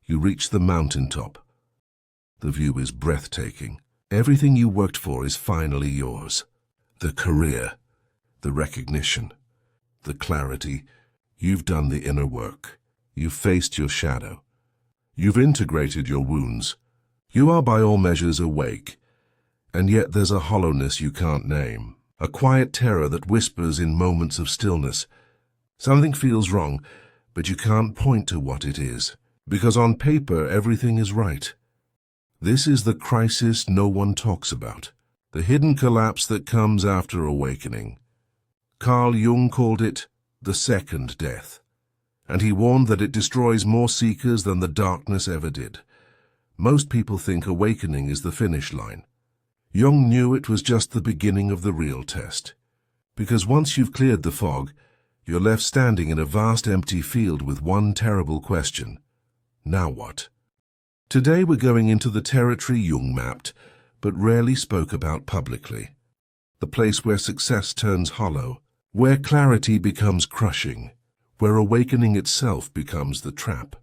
You reach the mountaintop. The view is breathtaking. Everything you worked for is finally yours. The career, the recognition, the clarity. You've done the inner work. You've faced your shadow. You've integrated your wounds. You are by all measures awake. And yet there's a hollowness you can't name, a quiet terror that whispers in moments of stillness. Something feels wrong, but you can't point to what it is, because on paper everything is right. This is the crisis no one talks about, the hidden collapse that comes after awakening. Carl Jung called it the second death, and he warned that it destroys more seekers than the darkness ever did. Most people think awakening is the finish line. Jung knew it was just the beginning of the real test, because once you've cleared the fog, you're left standing in a vast empty field with one terrible question. Now what? Today we're going into the territory Jung mapped, but rarely spoke about publicly. The place where success turns hollow, where clarity becomes crushing, where awakening itself becomes the trap.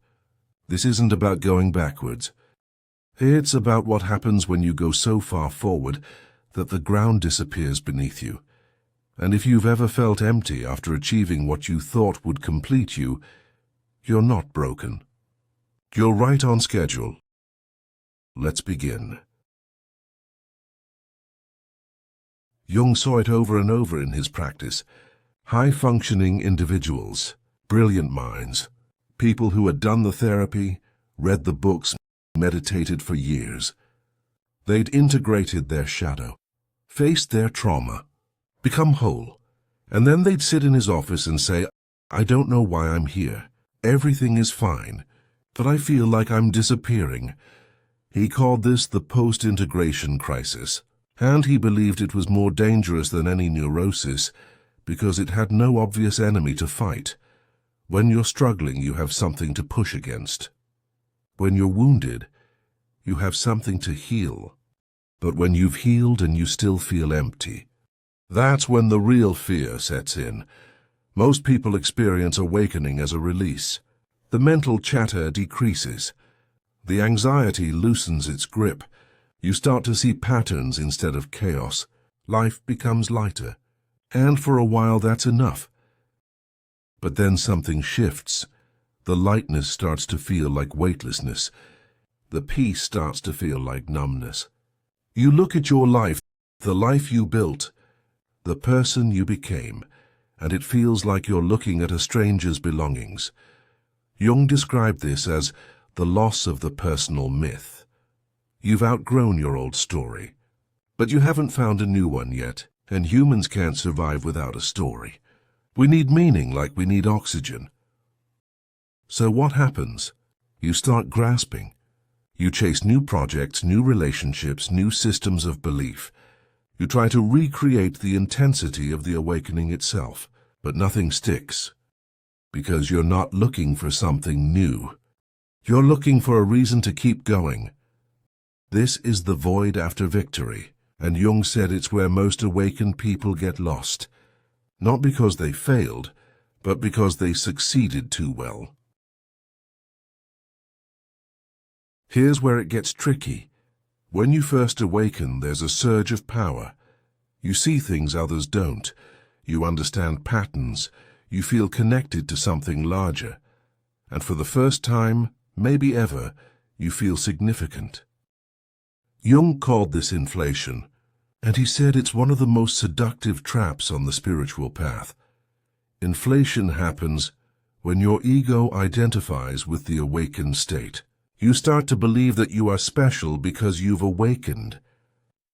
This isn't about going backwards. It's about what happens when you go so far forward that the ground disappears beneath you. And if you've ever felt empty after achieving what you thought would complete you, you're not broken. You're right on schedule. Let's begin. Jung saw it over and over in his practice. High-functioning individuals, brilliant minds, people who had done the therapy, read the books, meditated for years. They'd integrated their shadow, faced their trauma, become whole, and then they'd sit in his office and say, "I don't know why I'm here. Everything is fine, but I feel like I'm disappearing." He called this the post-integration crisis, and he believed it was more dangerous than any neurosis because it had no obvious enemy to fight. When you're struggling, you have something to push against. When you're wounded, you have something to heal. But when you've healed and you still feel empty, that's when the real fear sets in. Most people experience awakening as a release. The mental chatter decreases. The anxiety loosens its grip. You start to see patterns instead of chaos. Life becomes lighter. And for a while that's enough. But then something shifts. The lightness starts to feel like weightlessness. The peace starts to feel like numbness. You look at your life, the life you built, the person you became, and it feels like you're looking at a stranger's belongings. Jung described this as the loss of the personal myth. You've outgrown your old story, but you haven't found a new one yet, and humans can't survive without a story. We need meaning like we need oxygen. So what happens? You start grasping. You chase new projects, new relationships, new systems of belief. You try to recreate the intensity of the awakening itself, but nothing sticks. Because you're not looking for something new. You're looking for a reason to keep going. This is the void after victory, and Jung said it's where most awakened people get lost. Not because they failed, but because they succeeded too well. Here's where it gets tricky. When you first awaken, there's a surge of power. You see things others don't. You understand patterns. You feel connected to something larger. And for the first time, maybe ever, you feel significant. Jung called this inflation, and he said it's one of the most seductive traps on the spiritual path. Inflation happens when your ego identifies with the awakened state. You start to believe that you are special because you've awakened,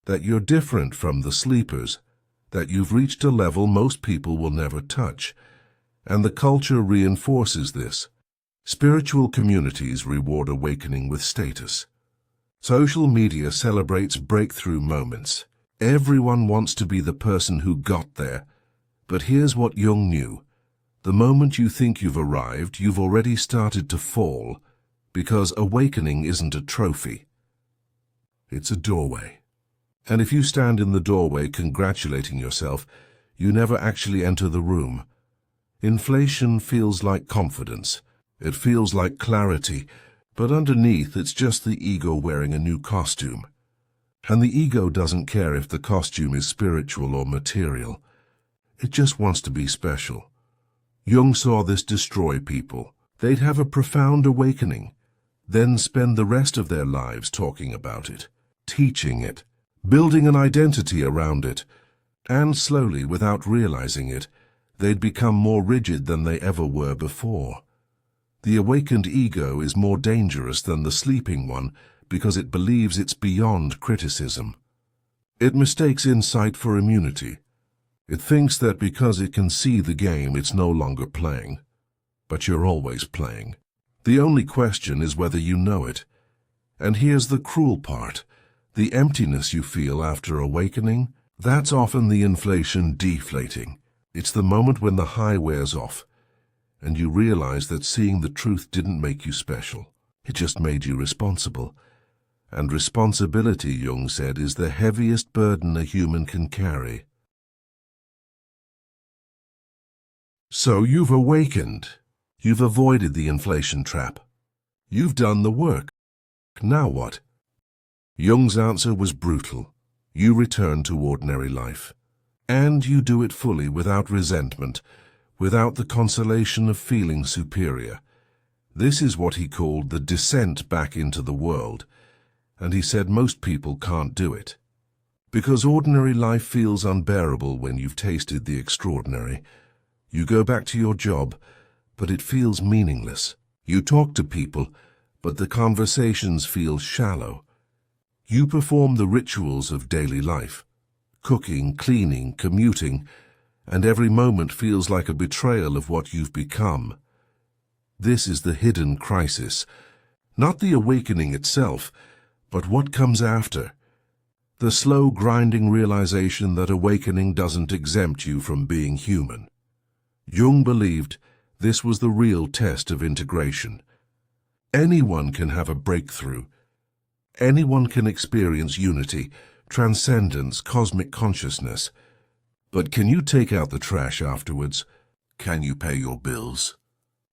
that you're different from the sleepers, that you've reached a level most people will never touch. And the culture reinforces this. Spiritual communities reward awakening with status. Social media celebrates breakthrough moments. Everyone wants to be the person who got there. But here's what Jung knew. The moment you think you've arrived, you've already started to fall. Because awakening isn't a trophy. It's a doorway. And if you stand in the doorway congratulating yourself, you never actually enter the room. Inflation feels like confidence. It feels like clarity. But underneath, it's just the ego wearing a new costume. And the ego doesn't care if the costume is spiritual or material. It just wants to be special. Jung saw this destroy people. They'd have a profound awakening, then spend the rest of their lives talking about it, teaching it, building an identity around it, and slowly, without realizing it, they'd become more rigid than they ever were before. The awakened ego is more dangerous than the sleeping one because it believes it's beyond criticism. It mistakes insight for immunity. It thinks that because it can see the game, it's no longer playing. But you're always playing. The only question is whether you know it. And here's the cruel part. The emptiness you feel after awakening, that's often the inflation deflating. It's the moment when the high wears off, and you realize that seeing the truth didn't make you special. It just made you responsible. And responsibility, Jung said, is the heaviest burden a human can carry. So you've awakened. You've avoided the inflation trap. You've done the work. Now what? Jung's answer was brutal. You return to ordinary life. And you do it fully, without resentment, without the consolation of feeling superior. This is what he called the descent back into the world. And he said most people can't do it. Because ordinary life feels unbearable when you've tasted the extraordinary. You go back to your job, but it feels meaningless. You talk to people, but the conversations feel shallow. You perform the rituals of daily life, cooking, cleaning, commuting, and every moment feels like a betrayal of what you've become. This is the hidden crisis, not the awakening itself, but what comes after. The slow, grinding realization that awakening doesn't exempt you from being human. Jung believed this was the real test of integration. Anyone can have a breakthrough. Anyone can experience unity, transcendence, cosmic consciousness. But can you take out the trash afterwards? Can you pay your bills?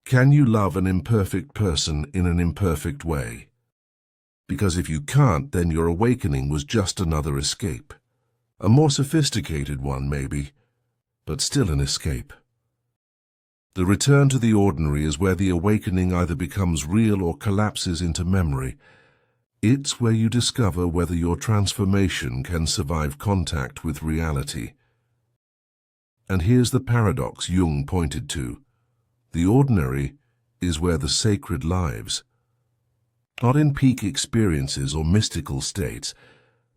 Can you love an imperfect person in an imperfect way? Because if you can't, then your awakening was just another escape. A more sophisticated one, maybe, but still an escape. The return to the ordinary is where the awakening either becomes real or collapses into memory. It's where you discover whether your transformation can survive contact with reality. And here's the paradox Jung pointed to. The ordinary is where the sacred lives. Not in peak experiences or mystical states,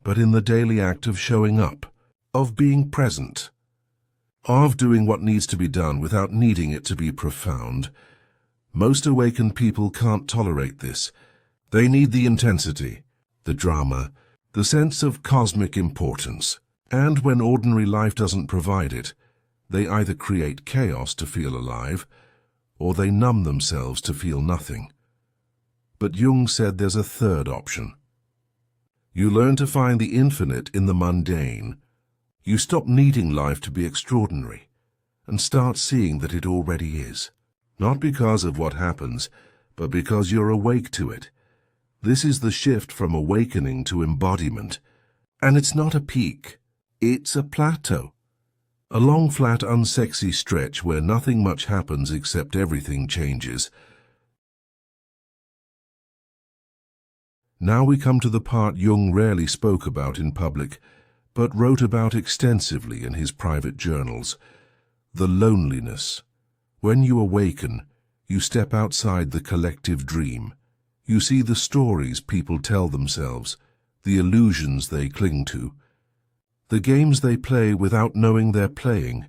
but in the daily act of showing up, of being present, of doing what needs to be done without needing it to be profound. Most awakened people can't tolerate this. They need the intensity, the drama, the sense of cosmic importance. And when ordinary life doesn't provide it, they either create chaos to feel alive, or they numb themselves to feel nothing. But Jung said there's a third option. You learn to find the infinite in the mundane. You stop needing life to be extraordinary and start seeing that it already is. Not because of what happens, but because you're awake to it. This is the shift from awakening to embodiment. And it's not a peak. It's a plateau. A long, flat, unsexy stretch where nothing much happens except everything changes. Now we come to the part Jung rarely spoke about in public, but wrote about extensively in his private journals. The loneliness. When you awaken, you step outside the collective dream. You see the stories people tell themselves, the illusions they cling to, the games they play without knowing they're playing.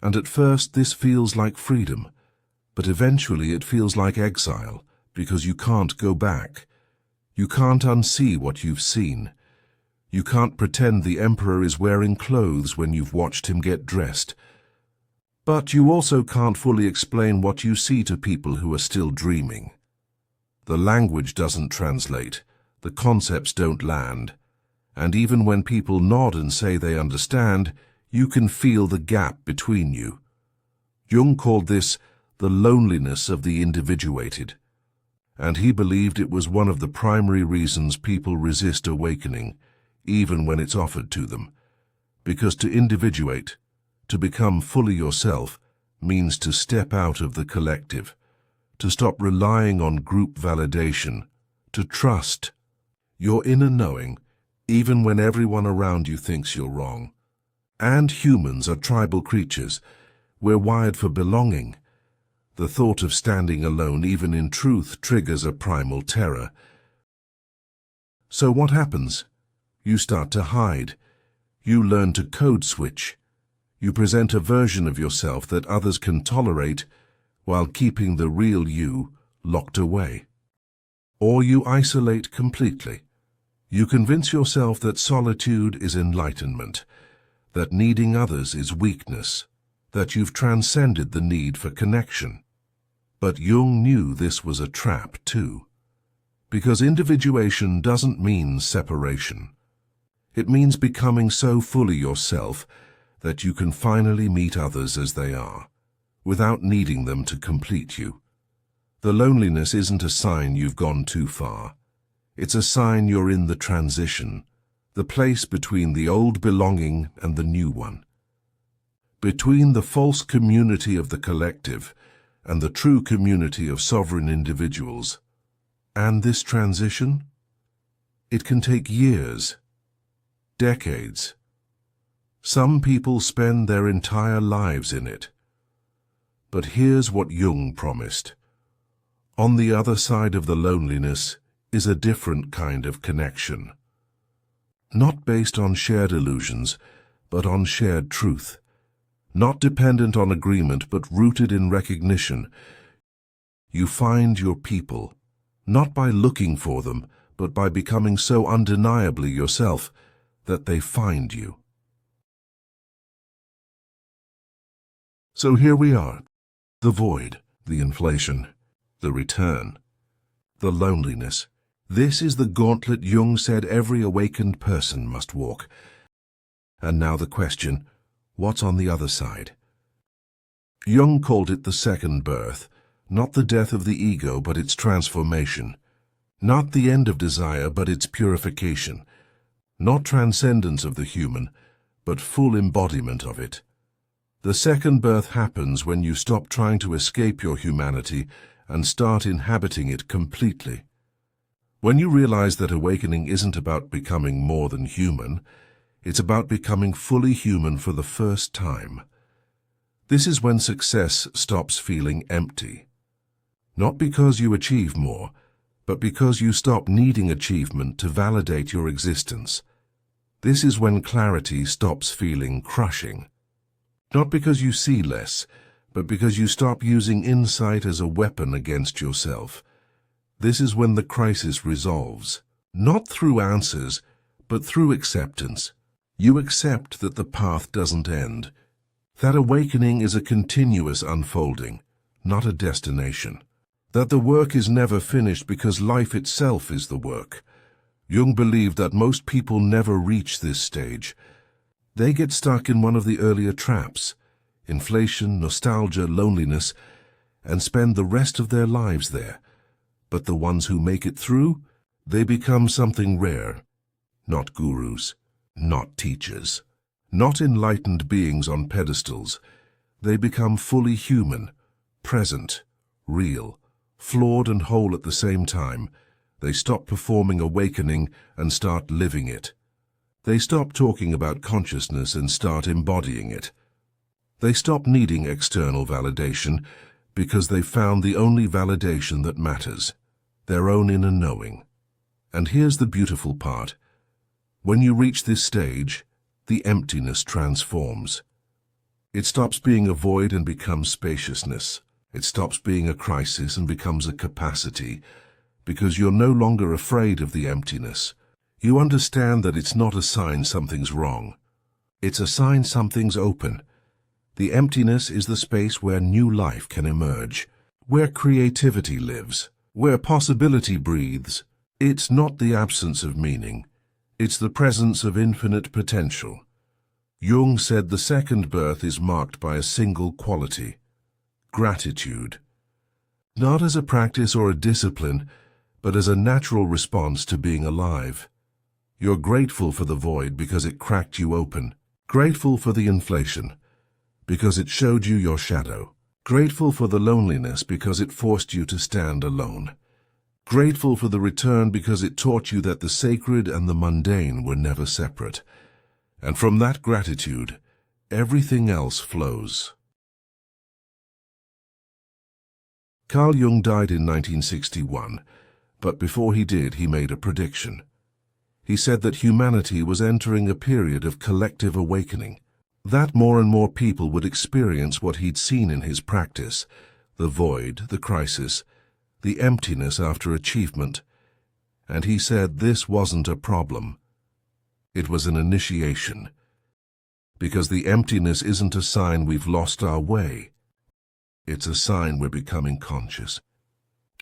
And at first this feels like freedom, but eventually it feels like exile, because you can't go back. You can't unsee what you've seen. You can't pretend the emperor is wearing clothes when you've watched him get dressed. But you also can't fully explain what you see to people who are still dreaming. The language doesn't translate, the concepts don't land, and even when people nod and say they understand, you can feel the gap between you. Jung called this the loneliness of the individuated. and he believed it was one of the primary reasons people resist awakening, even when it's offered to them. Because to individuate, to become fully yourself, means to step out of the collective, to stop relying on group validation, to trust your inner knowing, even when everyone around you thinks you're wrong. And humans are tribal creatures. We're wired for belonging. The thought of standing alone, even in truth, triggers a primal terror. So what happens? You start to hide. You learn to code switch. You present a version of yourself that others can tolerate while keeping the real you locked away. Or you isolate completely. You convince yourself that solitude is enlightenment, that needing others is weakness, that you've transcended the need for connection. But Jung knew this was a trap too, because individuation doesn't mean separation. It means becoming so fully yourself that you can finally meet others as they are, without needing them to complete you. The loneliness isn't a sign you've gone too far. It's a sign you're in the transition, the place between the old belonging and the new one. Between the false community of the collective and the true community of sovereign individuals. And this transition? It can take years, decades. Some people spend their entire lives in it. But here's what Jung promised. On the other side of the loneliness is a different kind of connection. Not based on shared illusions, but on shared truth. Not dependent on agreement, but rooted in recognition. You find your people, not by looking for them, but by becoming so undeniably yourself that they find you. So here we are, the void, the inflation, the return, the loneliness. This is the gauntlet Jung said every awakened person must walk. And now the question, what's on the other side? Jung called it the second birth, not the death of the ego, but its transformation. Not the end of desire, but its purification. Not transcendence of the human, but full embodiment of it. The second birth happens when you stop trying to escape your humanity and start inhabiting it completely. When you realize that awakening isn't about becoming more than human, it's about becoming fully human for the first time. This is when success stops feeling empty. Not because you achieve more, but because you stop needing achievement to validate your existence. This is when clarity stops feeling crushing. Not because you see less, but because you stop using insight as a weapon against yourself. This is when the crisis resolves, not through answers, but through acceptance. You accept that the path doesn't end, that awakening is a continuous unfolding, not a destination, that the work is never finished because life itself is the work. Jung believed that most people never reach this stage. They get stuck in one of the earlier traps, inflation, nostalgia, loneliness, and spend the rest of their lives there. But the ones who make it through, they become something rare. Not gurus, not teachers, not enlightened beings on pedestals. They become fully human, present, real, flawed and whole at the same time. They stop performing awakening and start living it. They stop talking about consciousness and start embodying it. They stop needing external validation because they found the only validation that matters, their own inner knowing. And here's the beautiful part. When you reach this stage, the emptiness transforms. It stops being a void and becomes spaciousness. It stops being a crisis and becomes a capacity, because you're no longer afraid of the emptiness. You understand that it's not a sign something's wrong. It's a sign something's open. The emptiness is the space where new life can emerge, where creativity lives, where possibility breathes. It's not the absence of meaning. It's the presence of infinite potential. Jung said the second birth is marked by a single quality: gratitude. not as a practice or a discipline, but as a natural response to being alive. You're grateful for the void because it cracked you open, grateful for the inflation because it showed you your shadow, grateful for the loneliness because it forced you to stand alone, grateful for the return because it taught you that the sacred and the mundane were never separate. And from that gratitude, everything else flows. Carl Jung died in 1961, but before he did, he made a prediction. He said that humanity was entering a period of collective awakening, that more and more people would experience what he'd seen in his practice, the void, the crisis, the emptiness after achievement. And he said this wasn't a problem. It was an initiation. Because the emptiness isn't a sign we've lost our way. It's a sign we're becoming conscious.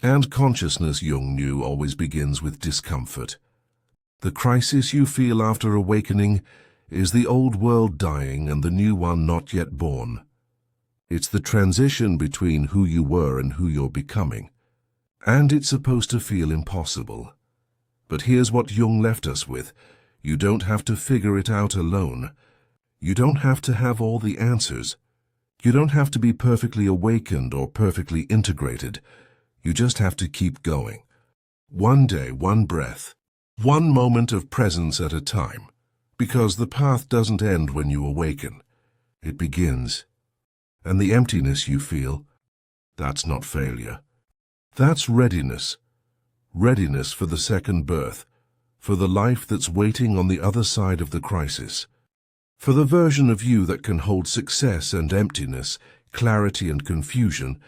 And consciousness, Jung knew, always begins with discomfort. The crisis you feel after awakening is the old world dying and the new one not yet born. It's the transition between who you were and who you're becoming. And it's supposed to feel impossible. But here's what Jung left us with. You don't have to figure it out alone. You don't have to have all the answers. You don't have to be perfectly awakened or perfectly integrated. You just have to keep going. One day, one breath, one moment of presence at a time. Because the path doesn't end when you awaken. It begins. And the emptiness you feel, that's not failure. That's readiness. Readiness for the second birth, for the life that's waiting on the other side of the crisis, for the version of you that can hold success and emptiness, clarity and confusion,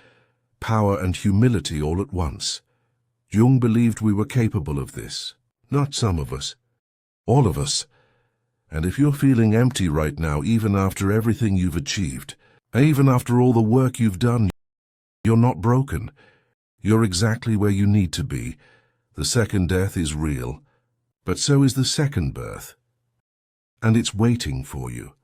power and humility all at once. Jung believed we were capable of this, not some of us, all of us. And if you're feeling empty right now, even after everything you've achieved, even after all the work you've done, you're not broken. You're exactly where you need to be. The second death is real, but so is the second birth. And it's waiting for you.